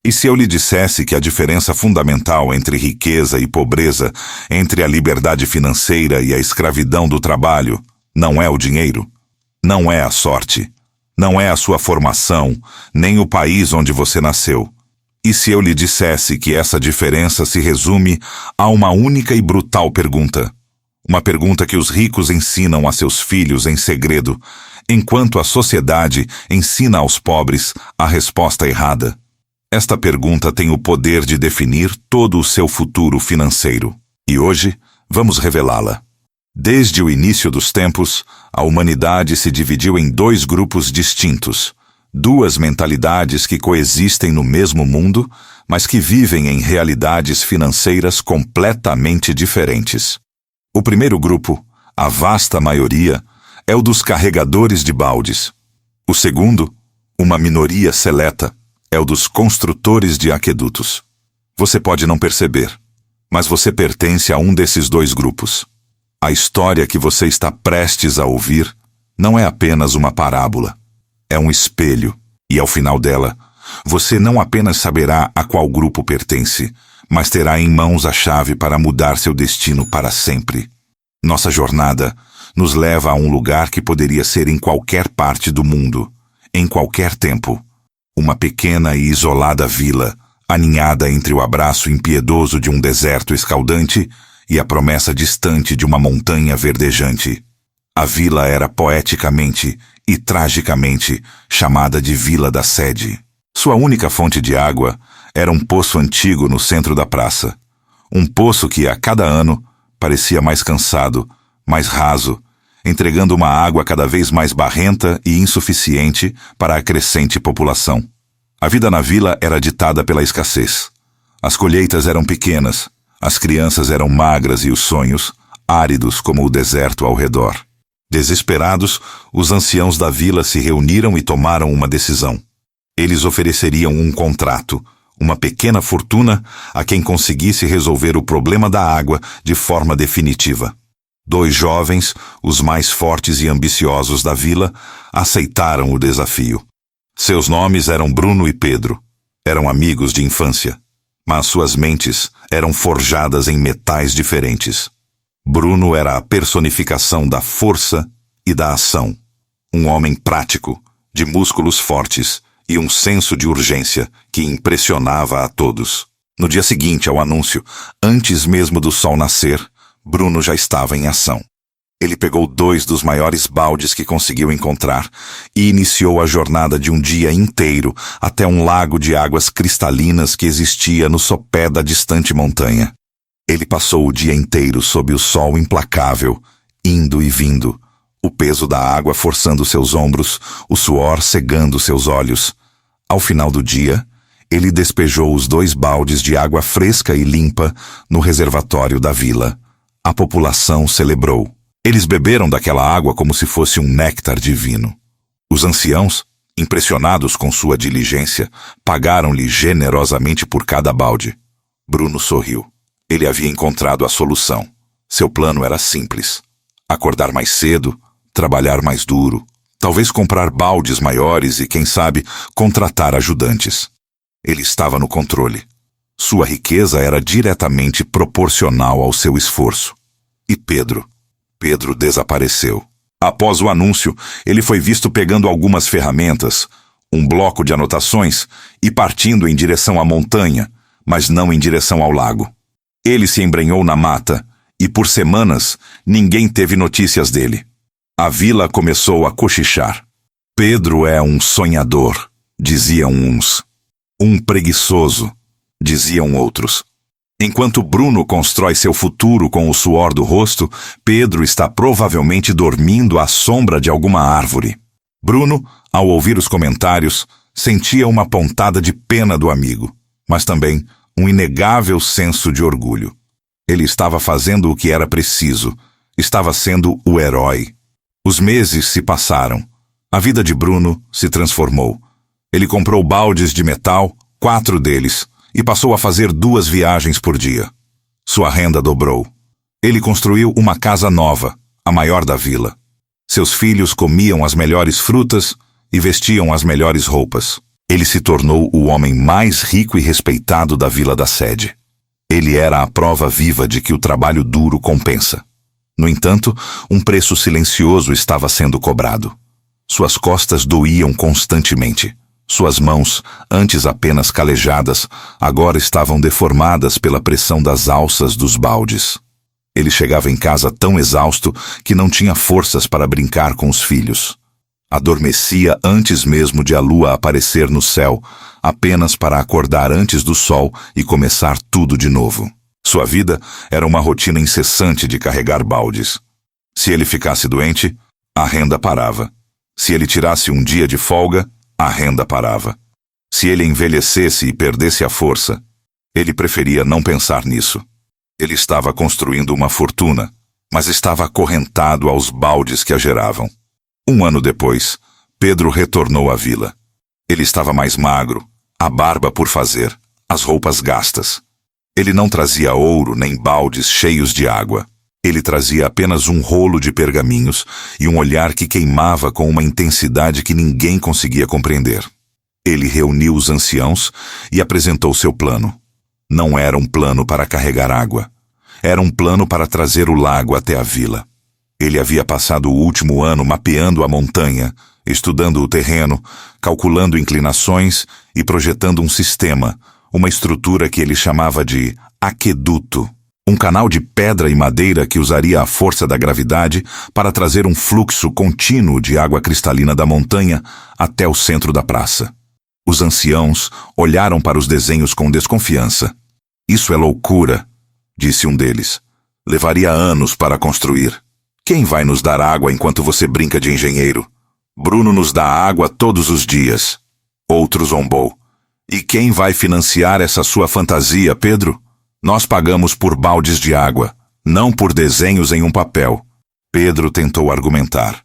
E se eu lhe dissesse que a diferença fundamental entre riqueza e pobreza, entre a liberdade financeira e a escravidão do trabalho, não é o dinheiro, não é a sorte, não é a sua formação, nem o país onde você nasceu? E se eu lhe dissesse que essa diferença se resume a uma única e brutal pergunta? Uma pergunta que os ricos ensinam a seus filhos em segredo, enquanto a sociedade ensina aos pobres a resposta errada. Esta pergunta tem o poder de definir todo o seu futuro financeiro. E hoje, vamos revelá-la. Desde o início dos tempos, a humanidade se dividiu em dois grupos distintos. Duas mentalidades que coexistem no mesmo mundo, mas que vivem em realidades financeiras completamente diferentes. O primeiro grupo, a vasta maioria, é o dos carregadores de baldes. O segundo, uma minoria seleta, é o dos construtores de aquedutos. Você pode não perceber, mas você pertence a um desses dois grupos. A história que você está prestes a ouvir não é apenas uma parábola. É um espelho, e ao final dela, você não apenas saberá a qual grupo pertence, mas terá em mãos a chave para mudar seu destino para sempre. Nossa jornada nos leva a um lugar que poderia ser em qualquer parte do mundo, em qualquer tempo. Uma pequena e isolada vila, aninhada entre o abraço impiedoso de um deserto escaldante e a promessa distante de uma montanha verdejante. A vila era poeticamente e tragicamente chamada de Vila da Sede. Sua única fonte de água era um poço antigo no centro da praça. Um poço que, a cada ano, parecia mais cansado, mais raso, entregando uma água cada vez mais barrenta e insuficiente para a crescente população. A vida na vila era ditada pela escassez. As colheitas eram pequenas, as crianças eram magras e os sonhos, áridos como o deserto ao redor. Desesperados, os anciãos da vila se reuniram e tomaram uma decisão. Eles ofereceriam um contrato, uma pequena fortuna a quem conseguisse resolver o problema da água de forma definitiva. Dois jovens, os mais fortes e ambiciosos da vila, aceitaram o desafio. Seus nomes eram Bruno e Pedro. Eram amigos de infância, mas suas mentes eram forjadas em metais diferentes. Bruno era a personificação da força e da ação. Um homem prático, de músculos fortes e um senso de urgência que impressionava a todos. No dia seguinte ao anúncio, antes mesmo do sol nascer, Bruno já estava em ação. Ele pegou 2 dos maiores baldes que conseguiu encontrar e iniciou a jornada de um dia inteiro até um lago de águas cristalinas que existia no sopé da distante montanha. Ele passou o dia inteiro sob o sol implacável, indo e vindo, o peso da água forçando seus ombros, o suor cegando seus olhos. Ao final do dia, ele despejou os 2 baldes de água fresca e limpa no reservatório da vila. A população celebrou. Eles beberam daquela água como se fosse um néctar divino. Os anciãos, impressionados com sua diligência, pagaram-lhe generosamente por cada balde. Bruno sorriu. Ele havia encontrado a solução. Seu plano era simples. Acordar mais cedo, trabalhar mais duro, talvez comprar baldes maiores e, quem sabe, contratar ajudantes. Ele estava no controle. Sua riqueza era diretamente proporcional ao seu esforço. E Pedro desapareceu. Após o anúncio, ele foi visto pegando algumas ferramentas, um bloco de anotações e partindo em direção à montanha, mas não em direção ao lago. Ele se embrenhou na mata e, por semanas, ninguém teve notícias dele. A vila começou a cochichar. Pedro é um sonhador, diziam uns. Um preguiçoso, diziam outros. Enquanto Bruno constrói seu futuro com o suor do rosto, Pedro está provavelmente dormindo à sombra de alguma árvore. Bruno, ao ouvir os comentários, sentia uma pontada de pena do amigo, mas também um inegável senso de orgulho. Ele estava fazendo o que era preciso, estava sendo o herói. Os meses se passaram. A vida de Bruno se transformou. Ele comprou baldes de metal, 4 deles, e passou a fazer 2 viagens por dia. Sua renda dobrou. Ele construiu uma casa nova, a maior da vila. Seus filhos comiam as melhores frutas e vestiam as melhores roupas. Ele se tornou o homem mais rico e respeitado da Vila da Sede. Ele era a prova viva de que o trabalho duro compensa. No entanto, um preço silencioso estava sendo cobrado. Suas costas doíam constantemente. Suas mãos, antes apenas calejadas, agora estavam deformadas pela pressão das alças dos baldes. Ele chegava em casa tão exausto que não tinha forças para brincar com os filhos. Adormecia antes mesmo de a lua aparecer no céu, apenas para acordar antes do sol e começar tudo de novo. Sua vida era uma rotina incessante de carregar baldes. Se ele ficasse doente, a renda parava. Se ele tirasse um dia de folga, a renda parava. Se ele envelhecesse e perdesse a força, ele preferia não pensar nisso. Ele estava construindo uma fortuna, mas estava acorrentado aos baldes que a geravam. 1 ano depois, Pedro retornou à vila. Ele estava mais magro, a barba por fazer, as roupas gastas. Ele não trazia ouro nem baldes cheios de água. Ele trazia apenas um rolo de pergaminhos e um olhar que queimava com uma intensidade que ninguém conseguia compreender. Ele reuniu os anciãos e apresentou seu plano. Não era um plano para carregar água. Era um plano para trazer o lago até a vila. Ele havia passado o último ano mapeando a montanha, estudando o terreno, calculando inclinações e projetando um sistema, uma estrutura que ele chamava de aqueduto. Um canal de pedra e madeira que usaria a força da gravidade para trazer um fluxo contínuo de água cristalina da montanha até o centro da praça. Os anciãos olharam para os desenhos com desconfiança. "Isso é loucura", disse um deles. "Levaria anos para construir. Quem vai nos dar água enquanto você brinca de engenheiro? Bruno nos dá água todos os dias." Outro zombou. "E quem vai financiar essa sua fantasia, Pedro? Nós pagamos por baldes de água, não por desenhos em um papel." Pedro tentou argumentar.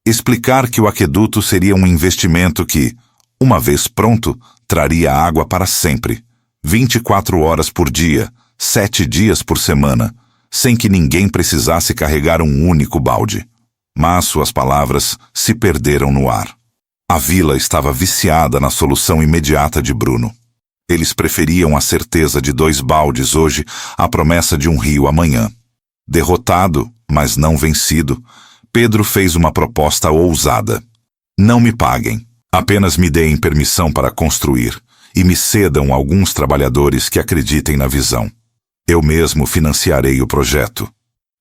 Explicar que o aqueduto seria um investimento que, uma vez pronto, traria água para sempre. 24 horas por dia, 7 dias por semana, sem que ninguém precisasse carregar um único balde. Mas suas palavras se perderam no ar. A vila estava viciada na solução imediata de Bruno. Eles preferiam a certeza de 2 baldes hoje à promessa de um rio amanhã. Derrotado, mas não vencido, Pedro fez uma proposta ousada. "Não me paguem, apenas me deem permissão para construir e me cedam alguns trabalhadores que acreditem na visão. Eu mesmo financiarei o projeto."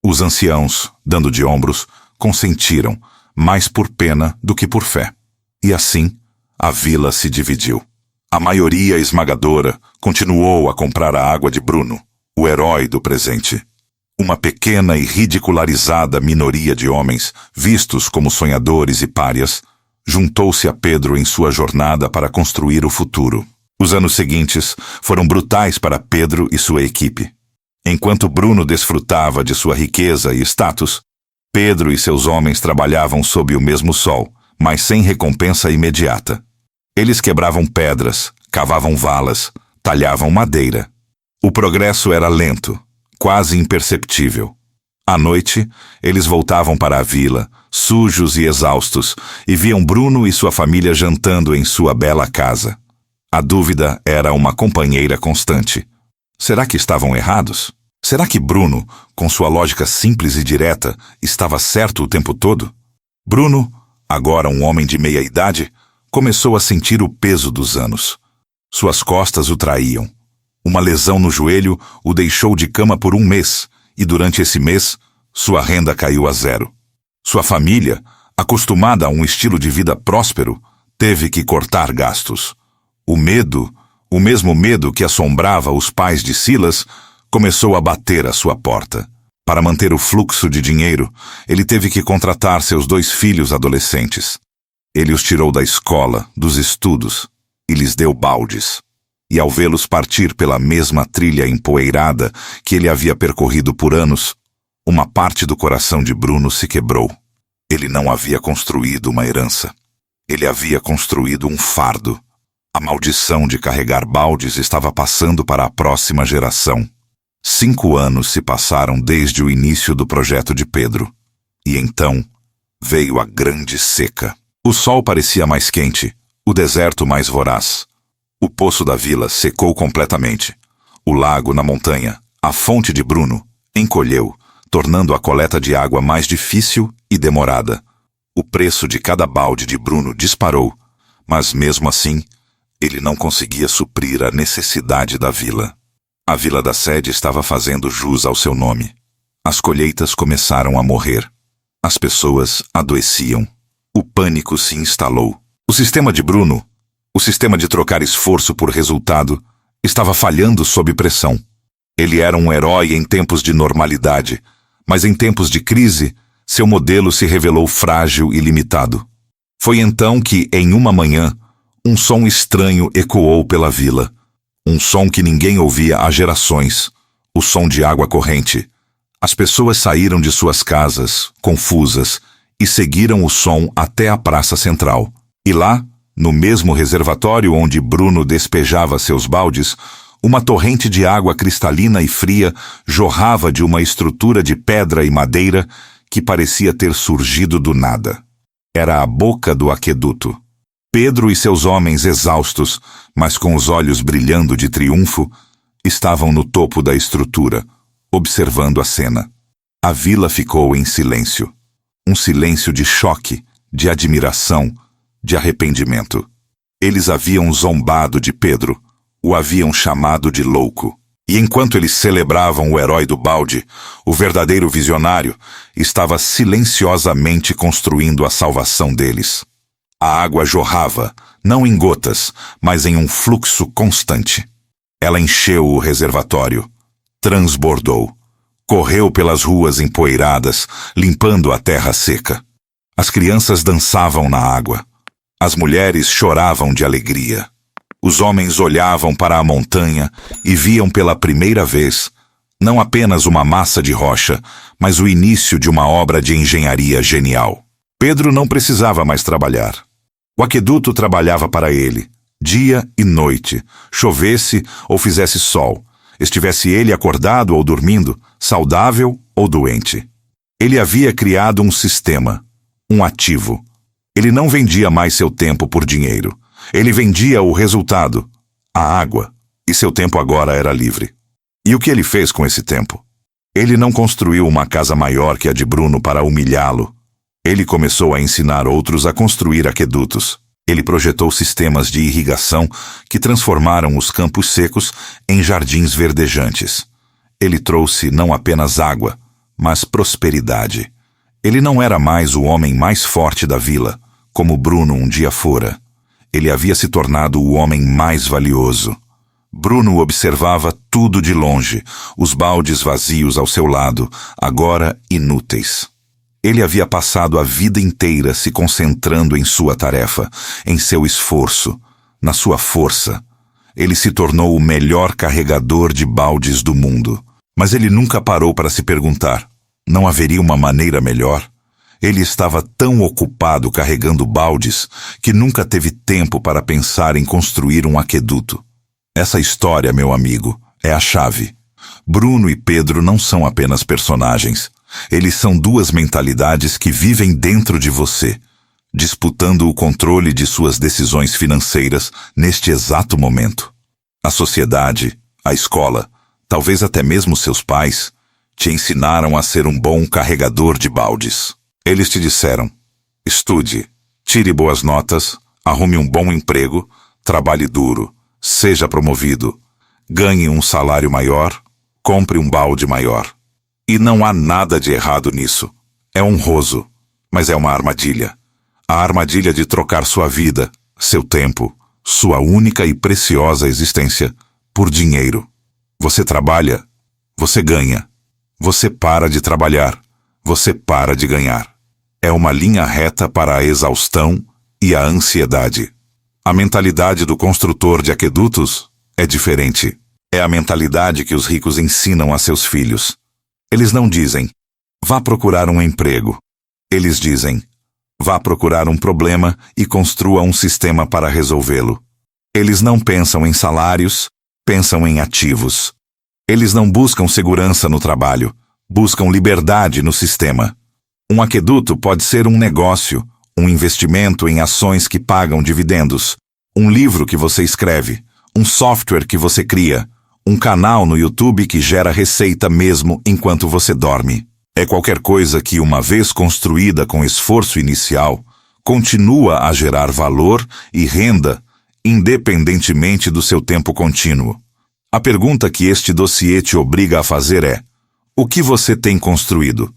Os anciãos, dando de ombros, consentiram, mais por pena do que por fé. E assim, a vila se dividiu. A maioria esmagadora continuou a comprar a água de Bruno, o herói do presente. Uma pequena e ridicularizada minoria de homens, vistos como sonhadores e párias, juntou-se a Pedro em sua jornada para construir o futuro. Os anos seguintes foram brutais para Pedro e sua equipe. Enquanto Bruno desfrutava de sua riqueza e status, Pedro e seus homens trabalhavam sob o mesmo sol, mas sem recompensa imediata. Eles quebravam pedras, cavavam valas, talhavam madeira. O progresso era lento, quase imperceptível. À noite, eles voltavam para a vila, sujos e exaustos, e viam Bruno e sua família jantando em sua bela casa. A dúvida era uma companheira constante. Será que estavam errados? Será que Bruno, com sua lógica simples e direta, estava certo o tempo todo? Bruno, agora um homem de meia idade, começou a sentir o peso dos anos. Suas costas o traíam. Uma lesão no joelho o deixou de cama por 1 mês, e durante esse mês, sua renda caiu a 0. Sua família, acostumada a um estilo de vida próspero, teve que cortar gastos. O medo, o mesmo medo que assombrava os pais de Silas, começou a bater à sua porta. Para manter o fluxo de dinheiro, ele teve que contratar seus 2 filhos adolescentes. Ele os tirou da escola, dos estudos, e lhes deu baldes. E ao vê-los partir pela mesma trilha empoeirada que ele havia percorrido por anos, uma parte do coração de Bruno se quebrou. Ele não havia construído uma herança. Ele havia construído um fardo. A maldição de carregar baldes estava passando para a próxima geração. 5 anos se passaram desde o início do projeto de Pedro. E então veio a grande seca. O sol parecia mais quente, o deserto mais voraz. O poço da vila secou completamente. O lago na montanha, a fonte de Bruno, encolheu, tornando a coleta de água mais difícil e demorada. O preço de cada balde de Bruno disparou, mas mesmo assim, ele não conseguia suprir a necessidade da vila. A Vila da Sede estava fazendo jus ao seu nome. As colheitas começaram a morrer. As pessoas adoeciam. O pânico se instalou. O sistema de Bruno, o sistema de trocar esforço por resultado, estava falhando sob pressão. Ele era um herói em tempos de normalidade, mas em tempos de crise, seu modelo se revelou frágil e limitado. Foi então que, em uma manhã, um som estranho ecoou pela vila. Um som que ninguém ouvia há gerações. O som de água corrente. As pessoas saíram de suas casas, confusas, e seguiram o som até a praça central. E lá, no mesmo reservatório onde Bruno despejava seus baldes, uma torrente de água cristalina e fria jorrava de uma estrutura de pedra e madeira que parecia ter surgido do nada. Era a boca do aqueduto. Pedro e seus homens exaustos, mas com os olhos brilhando de triunfo, estavam no topo da estrutura, observando a cena. A vila ficou em silêncio. Um silêncio de choque, de admiração, de arrependimento. Eles haviam zombado de Pedro, o haviam chamado de louco. E enquanto eles celebravam o herói do balde, o verdadeiro visionário estava silenciosamente construindo a salvação deles. A água jorrava, não em gotas, mas em um fluxo constante. Ela encheu o reservatório, transbordou, correu pelas ruas empoeiradas, limpando a terra seca. As crianças dançavam na água. As mulheres choravam de alegria. Os homens olhavam para a montanha e viam pela primeira vez, não apenas uma massa de rocha, mas o início de uma obra de engenharia genial. Pedro não precisava mais trabalhar. O aqueduto trabalhava para ele, dia e noite, chovesse ou fizesse sol, estivesse ele acordado ou dormindo, saudável ou doente. Ele havia criado um sistema, um ativo. Ele não vendia mais seu tempo por dinheiro. Ele vendia o resultado, a água, e seu tempo agora era livre. E o que ele fez com esse tempo? Ele não construiu uma casa maior que a de Bruno para humilhá-lo. Ele começou a ensinar outros a construir aquedutos. Ele projetou sistemas de irrigação que transformaram os campos secos em jardins verdejantes. Ele trouxe não apenas água, mas prosperidade. Ele não era mais o homem mais forte da vila, como Bruno um dia fora. Ele havia se tornado o homem mais valioso. Bruno observava tudo de longe, os baldes vazios ao seu lado, agora inúteis. Ele havia passado a vida inteira se concentrando em sua tarefa, em seu esforço, na sua força. Ele se tornou o melhor carregador de baldes do mundo. Mas ele nunca parou para se perguntar, não haveria uma maneira melhor? Ele estava tão ocupado carregando baldes que nunca teve tempo para pensar em construir um aqueduto. Essa história, meu amigo, é a chave. Bruno e Pedro não são apenas personagens. Eles são duas mentalidades que vivem dentro de você, disputando o controle de suas decisões financeiras neste exato momento. A sociedade, a escola, talvez até mesmo seus pais, te ensinaram a ser um bom carregador de baldes. Eles te disseram, estude, tire boas notas, arrume um bom emprego, trabalhe duro, seja promovido, ganhe um salário maior, compre um balde maior. E não há nada de errado nisso. É honroso, mas é uma armadilha. A armadilha de trocar sua vida, seu tempo, sua única e preciosa existência, por dinheiro. Você trabalha, você ganha. Você para de trabalhar, você para de ganhar. É uma linha reta para a exaustão e a ansiedade. A mentalidade do construtor de aquedutos é diferente. É a mentalidade que os ricos ensinam a seus filhos. Eles não dizem, vá procurar um emprego. Eles dizem, vá procurar um problema e construa um sistema para resolvê-lo. Eles não pensam em salários, pensam em ativos. Eles não buscam segurança no trabalho, buscam liberdade no sistema. Um aqueduto pode ser um negócio um investimento em ações que pagam dividendos, um livro que você escreve, um software que você cria, um canal no YouTube que gera receita mesmo enquanto você dorme. É qualquer coisa que, uma vez construída com esforço inicial, continua a gerar valor e renda independentemente do seu tempo contínuo. A pergunta que este dossiê te obriga a fazer é: o que você tem construído?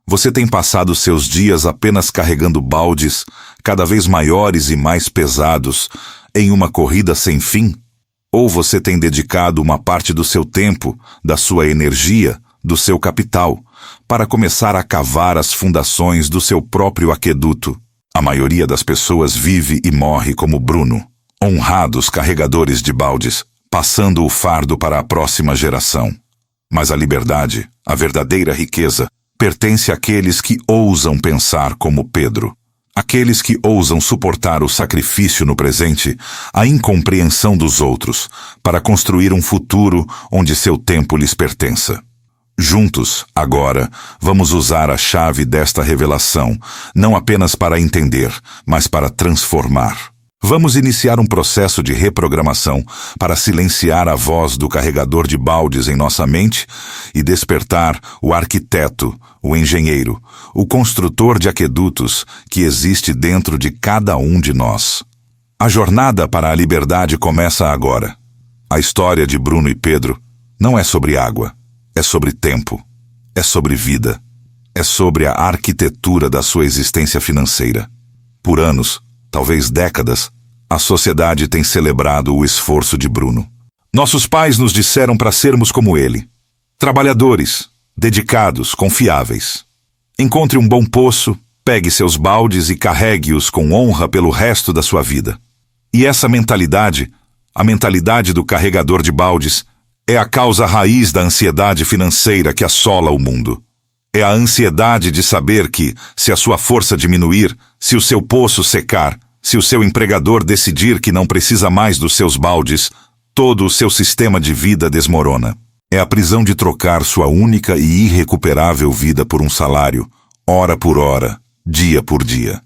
Você tem passado seus dias apenas carregando baldes cada vez maiores e mais pesados em uma corrida sem fim? Ou você tem dedicado uma parte do seu tempo, da sua energia, do seu capital, para começar a cavar as fundações do seu próprio aqueduto? A maioria das pessoas vive e morre como Bruno, honrados carregadores de baldes, passando o fardo para a próxima geração. Mas a liberdade, a verdadeira riqueza, pertence àqueles que ousam pensar como Pedro. Aqueles que ousam suportar o sacrifício no presente, a incompreensão dos outros, para construir um futuro onde seu tempo lhes pertença. Juntos, agora, vamos usar a chave desta revelação, não apenas para entender, mas para transformar. Vamos iniciar um processo de reprogramação para silenciar a voz do carregador de baldes em nossa mente e despertar o arquiteto, o engenheiro, o construtor de aquedutos que existe dentro de cada um de nós. A jornada para a liberdade começa agora. A história de Bruno e Pedro não é sobre água, é sobre tempo, é sobre vida, é sobre a arquitetura da sua existência financeira. Por anos, talvez décadas, a sociedade tem celebrado o esforço de Bruno. Nossos pais nos disseram para sermos como ele. Trabalhadores, dedicados, confiáveis. Encontre um bom poço, pegue seus baldes e carregue-os com honra pelo resto da sua vida. E essa mentalidade, a mentalidade do carregador de baldes, é a causa raiz da ansiedade financeira que assola o mundo. É a ansiedade de saber que, se a sua força diminuir, se o seu poço secar, se o seu empregador decidir que não precisa mais dos seus baldes, todo o seu sistema de vida desmorona. É a prisão de trocar sua única e irrecuperável vida por um salário, hora por hora, dia por dia.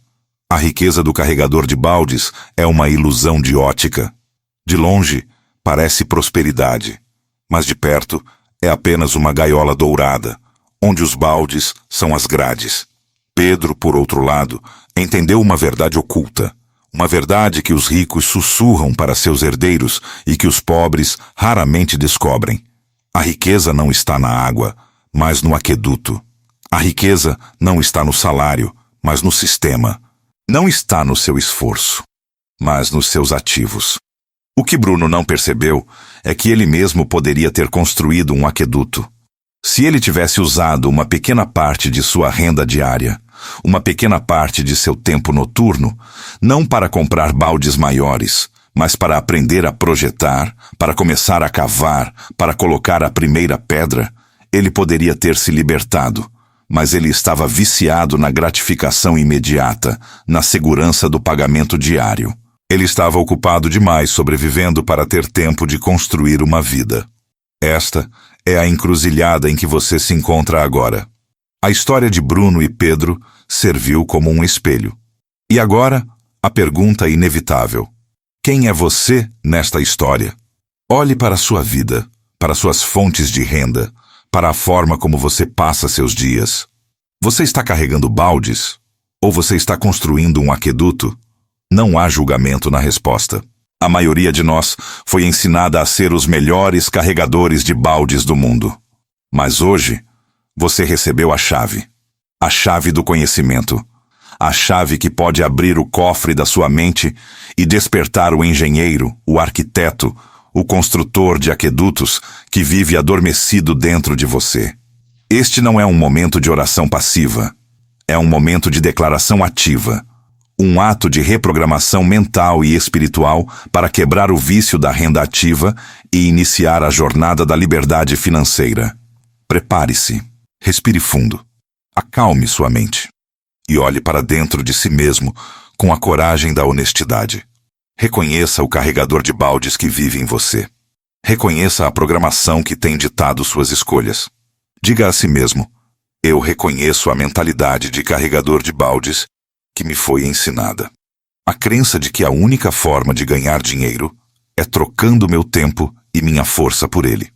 A riqueza do carregador de baldes é uma ilusão de ótica. De longe, parece prosperidade, mas de perto é apenas uma gaiola dourada, onde os baldes são as grades. Pedro, por outro lado, entendeu uma verdade oculta. Uma verdade que os ricos sussurram para seus herdeiros e que os pobres raramente descobrem. A riqueza não está na água, mas no aqueduto. A riqueza não está no salário, mas no sistema. Não está no seu esforço, mas nos seus ativos. O que Bruno não percebeu é que ele mesmo poderia ter construído um aqueduto. Se ele tivesse usado uma pequena parte de sua renda diária, uma pequena parte de seu tempo noturno, não para comprar baldes maiores, mas para aprender a projetar, para começar a cavar, para colocar a primeira pedra, ele poderia ter se libertado, mas ele estava viciado na gratificação imediata, na segurança do pagamento diário. Ele estava ocupado demais sobrevivendo para ter tempo de construir uma vida. Esta é a encruzilhada em que você se encontra agora. A história de Bruno e Pedro serviu como um espelho. E agora, a pergunta inevitável: quem é você nesta história? Olhe para a sua vida, para suas fontes de renda, para a forma como você passa seus dias. Você está carregando baldes? Ou você está construindo um aqueduto? Não há julgamento na resposta. A maioria de nós foi ensinada a ser os melhores carregadores de baldes do mundo. Mas hoje, você recebeu a chave do conhecimento, a chave que pode abrir o cofre da sua mente e despertar o engenheiro, o arquiteto, o construtor de aquedutos que vive adormecido dentro de você. Este não é um momento de oração passiva, é um momento de declaração ativa, um ato de reprogramação mental e espiritual para quebrar o vício da renda ativa e iniciar a jornada da liberdade financeira. Prepare-se. Respire fundo, acalme sua mente e olhe para dentro de si mesmo com a coragem da honestidade. Reconheça o carregador de baldes que vive em você. Reconheça a programação que tem ditado suas escolhas. Diga a si mesmo: eu reconheço a mentalidade de carregador de baldes que me foi ensinada. A crença de que a única forma de ganhar dinheiro é trocando meu tempo e minha força por ele.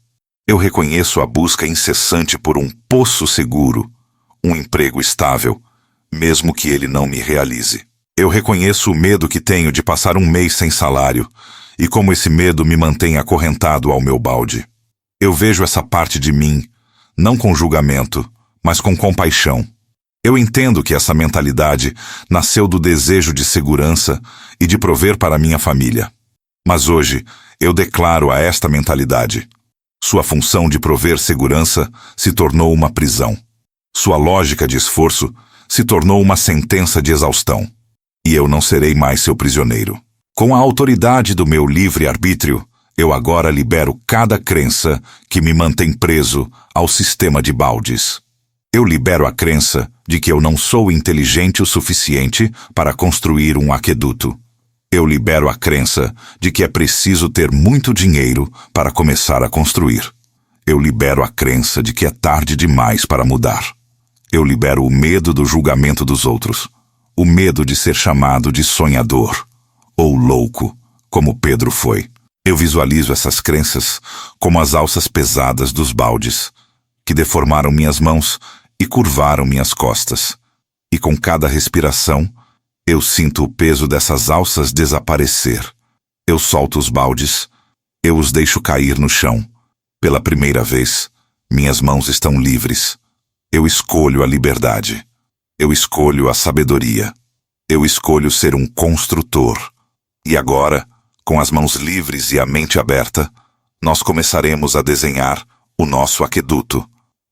Eu reconheço a busca incessante por um poço seguro, um emprego estável, mesmo que ele não me realize. Eu reconheço o medo que tenho de passar um mês sem salário e como esse medo me mantém acorrentado ao meu balde. Eu vejo essa parte de mim, não com julgamento, mas com compaixão. Eu entendo que essa mentalidade nasceu do desejo de segurança e de prover para minha família. Mas hoje, eu declaro a esta mentalidade: sua função de prover segurança se tornou uma prisão. Sua lógica de esforço se tornou uma sentença de exaustão. E eu não serei mais seu prisioneiro. Com a autoridade do meu livre-arbítrio, eu agora libero cada crença que me mantém preso ao sistema de baldes. Eu libero a crença de que eu não sou inteligente o suficiente para construir um aqueduto. Eu libero a crença de que é preciso ter muito dinheiro para começar a construir. Eu libero a crença de que é tarde demais para mudar. Eu libero o medo do julgamento dos outros, o medo de ser chamado de sonhador ou louco, como Pedro foi. Eu visualizo essas crenças como as alças pesadas dos baldes, que deformaram minhas mãos e curvaram minhas costas. E com cada respiração, eu sinto o peso dessas alças desaparecer. Eu solto os baldes, eu os deixo cair no chão. Pela primeira vez, minhas mãos estão livres. Eu escolho a liberdade. Eu escolho a sabedoria. Eu escolho ser um construtor. E agora, com as mãos livres e a mente aberta, nós começaremos a desenhar o nosso aqueduto.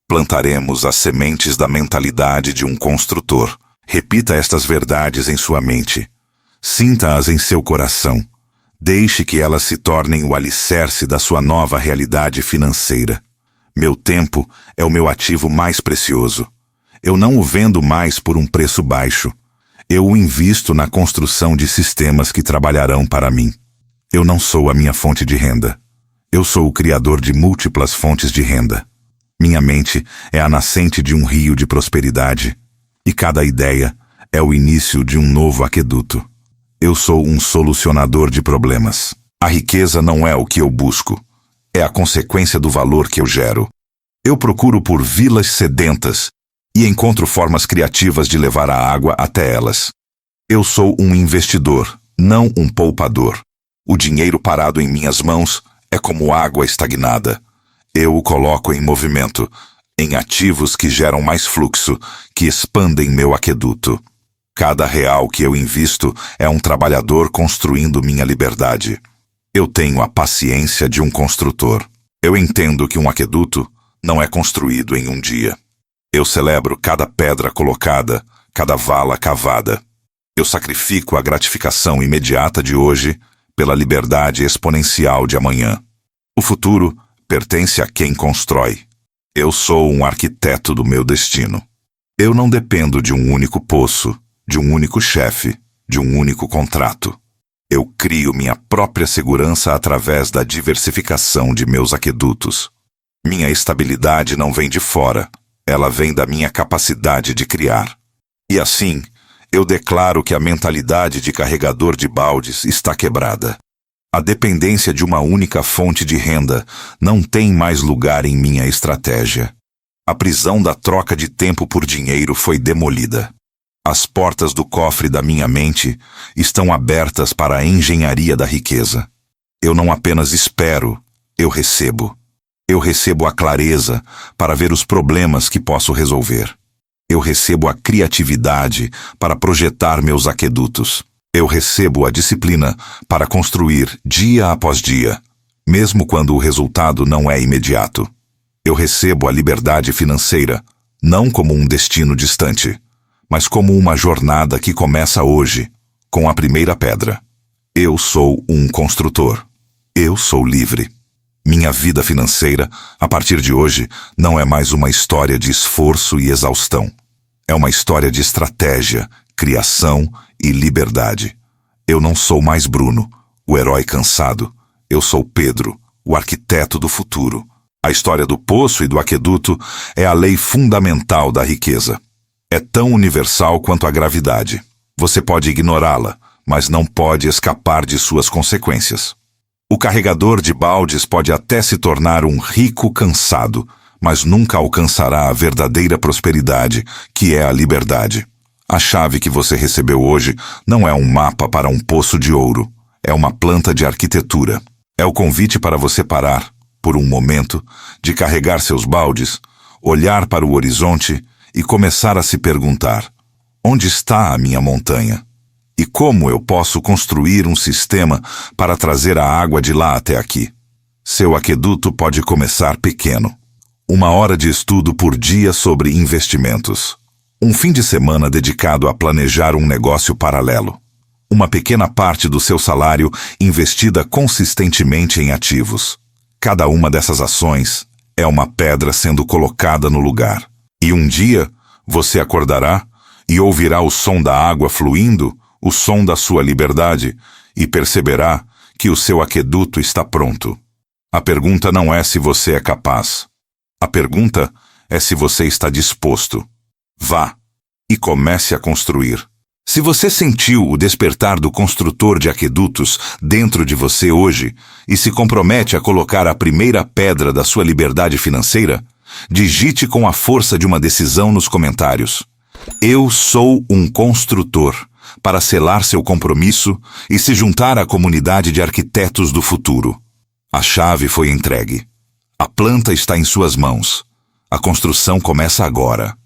Plantaremos as sementes da mentalidade de um construtor. Repita estas verdades em sua mente. Sinta-as em seu coração. Deixe que elas se tornem o alicerce da sua nova realidade financeira. Meu tempo é o meu ativo mais precioso. Eu não o vendo mais por um preço baixo. Eu o invisto na construção de sistemas que trabalharão para mim. Eu não sou a minha fonte de renda. Eu sou o criador de múltiplas fontes de renda. Minha mente é a nascente de um rio de prosperidade. E cada ideia é o início de um novo aqueduto. Eu sou um solucionador de problemas. A riqueza não é o que eu busco. É a consequência do valor que eu gero. Eu procuro por vilas sedentas e encontro formas criativas de levar a água até elas. Eu sou um investidor, não um poupador. O dinheiro parado em minhas mãos é como água estagnada. Eu o coloco em movimento, em ativos que geram mais fluxo, que expandem meu aqueduto. Cada real que eu invisto é um trabalhador construindo minha liberdade. Eu tenho a paciência de um construtor. Eu entendo que um aqueduto não é construído em um dia. Eu celebro cada pedra colocada, cada vala cavada. Eu sacrifico a gratificação imediata de hoje pela liberdade exponencial de amanhã. O futuro pertence a quem constrói. Eu sou um arquiteto do meu destino. Eu não dependo de um único poço, de um único chefe, de um único contrato. Eu crio minha própria segurança através da diversificação de meus aquedutos. Minha estabilidade não vem de fora, ela vem da minha capacidade de criar. E assim, eu declaro que a mentalidade de carregador de baldes está quebrada. A dependência de uma única fonte de renda não tem mais lugar em minha estratégia. A prisão da troca de tempo por dinheiro foi demolida. As portas do cofre da minha mente estão abertas para a engenharia da riqueza. Eu não apenas espero, eu recebo. Eu recebo a clareza para ver os problemas que posso resolver. Eu recebo a criatividade para projetar meus aquedutos. Eu recebo a disciplina para construir dia após dia, mesmo quando o resultado não é imediato. Eu recebo a liberdade financeira, não como um destino distante, mas como uma jornada que começa hoje, com a primeira pedra. Eu sou um construtor. Eu sou livre. Minha vida financeira, a partir de hoje, não é mais uma história de esforço e exaustão. É uma história de estratégia, criação e liberdade. Eu não sou mais Bruno, o herói cansado. Eu sou Pedro, o arquiteto do futuro. A história do poço e do aqueduto é a lei fundamental da riqueza. É tão universal quanto a gravidade. Você pode ignorá-la, mas não pode escapar de suas consequências. O carregador de baldes pode até se tornar um rico cansado, mas nunca alcançará a verdadeira prosperidade, que é a liberdade. A chave que você recebeu hoje não é um mapa para um poço de ouro, é uma planta de arquitetura. É o convite para você parar, por um momento, de carregar seus baldes, olhar para o horizonte e começar a se perguntar: onde está a minha montanha? E como eu posso construir um sistema para trazer a água de lá até aqui? Seu aqueduto pode começar pequeno. 1 hora de estudo por dia sobre investimentos. Um fim de semana dedicado a planejar um negócio paralelo. Uma pequena parte do seu salário investida consistentemente em ativos. Cada uma dessas ações é uma pedra sendo colocada no lugar. E um dia, você acordará e ouvirá o som da água fluindo, o som da sua liberdade, e perceberá que o seu aqueduto está pronto. A pergunta não é se você é capaz. A pergunta é se você está disposto. Vá e comece a construir. Se você sentiu o despertar do construtor de aquedutos dentro de você hoje e se compromete a colocar a primeira pedra da sua liberdade financeira, digite com a força de uma decisão nos comentários: eu sou um construtor, para selar seu compromisso e se juntar à comunidade de arquitetos do futuro. A chave foi entregue. A planta está em suas mãos. A construção começa agora.